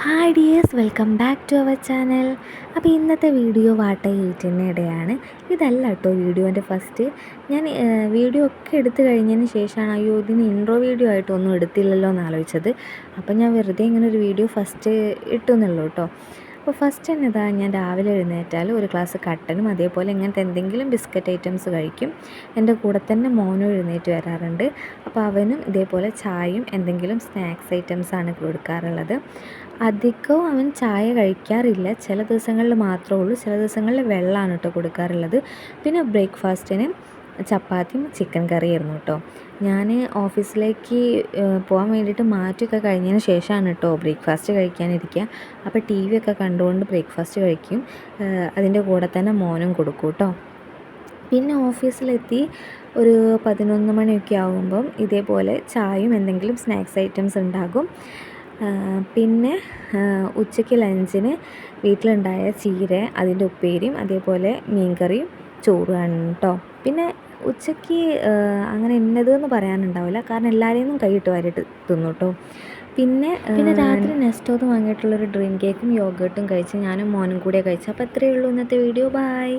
Hi dears, welcome back to our channel. അപ്പോൾ ഇന്നത്തെ video വാട്ട ഈറ്റിനിടെയാണ്. ഇതല്ല കേട്ടോ വീഡിയോൻ്റെ ഫസ്റ്റ്. ഞാൻ വീഡിയോ ഒക്കെ എടുത്തു കഴിഞ്ഞതിന് ശേഷമാണ് അയ്യോ ഇതിന് ഇൻട്രോ വീഡിയോ ആയിട്ടൊന്നും എടുത്തില്ലല്ലോ എന്ന് ആലോചിച്ചത്. അപ്പോൾ ഞാൻ വെറുതെ ഇങ്ങനെ ഒരു വീഡിയോ ഫസ്റ്റ് ഇട്ടു എന്നുള്ളൂ കേട്ടോ. അപ്പോൾ ഫസ്റ്റ് തന്നെ ഇതാ ഞാൻ രാവിലെ എഴുന്നേറ്റാൽ ഒരു ഗ്ലാസ് കട്ടനും അതേപോലെ ഇങ്ങനത്തെ എന്തെങ്കിലും ബിസ്ക്കറ്റ് ഐറ്റംസ് കഴിക്കും. എൻ്റെ കൂടെ തന്നെ മോനും എഴുന്നേറ്റ് വരാറുണ്ട്. അപ്പോൾ അവനും ഇതേപോലെ ചായയും എന്തെങ്കിലും സ്നാക്സ് ഐറ്റംസാണ് കൊടുക്കാറുള്ളത്. അധികവും അവൻ ചായ കഴിക്കാറില്ല, ചില ദിവസങ്ങളിൽ മാത്രമേ ഉള്ളൂ. ചില ദിവസങ്ങളിൽ വെള്ളമാണ് കേട്ടോ കൊടുക്കാറുള്ളത്. പിന്നെ ബ്രേക്ക്ഫാസ്റ്റിന് ചപ്പാത്തിയും ചിക്കൻ കറിയായിരുന്നു കേട്ടോ. ഞാൻ ഓഫീസിലേക്ക് പോകാൻ വേണ്ടിയിട്ട് മാറ്റിയൊക്കെ കഴിഞ്ഞതിന് ശേഷമാണ് കേട്ടോ ബ്രേക്ക്ഫാസ്റ്റ് കഴിക്കാനിരിക്കുക. അപ്പോൾ ടി വി ഒക്കെ കണ്ടുകൊണ്ട് ബ്രേക്ക്ഫാസ്റ്റ് കഴിക്കും. അതിൻ്റെ കൂടെ തന്നെ മോനും കൊടുക്കും കേട്ടോ. പിന്നെ ഓഫീസിലെത്തി ഒരു 11 മണിയൊക്കെ ആകുമ്പം ഇതേപോലെ ചായയും എന്തെങ്കിലും സ്നാക്സ് ഐറ്റംസ് ഉണ്ടാകും. പിന്നെ ഉച്ചയ്ക്ക് ലഞ്ചിന് വീട്ടിലുണ്ടായ ചീര, അതിൻ്റെ ഉപ്പേരിയും അതേപോലെ മീൻകറിയും ചോറുമാണ് കേട്ടോ. പിന്നെ ഉച്ചയ്ക്ക് അങ്ങനെ ഇന്നതെന്ന് പറയാനുണ്ടാവില്ല, കാരണം എല്ലാവരെയും കൈയിട്ട് വാരിയിട്ട് തിന്നു കേട്ടോ. പിന്നെ രാത്രി നെസ്റ്റോന്ന് വാങ്ങിയിട്ടുള്ളൊരു ഡ്രീം കേക്കും യോഗേർട്ടും കഴിച്ച് ഞാനും മോനും കൂടെ കഴിച്ചു. അപ്പോൾ അത്രയേ ഉള്ളൂ ഇന്നത്തെ വീഡിയോ. ബൈ.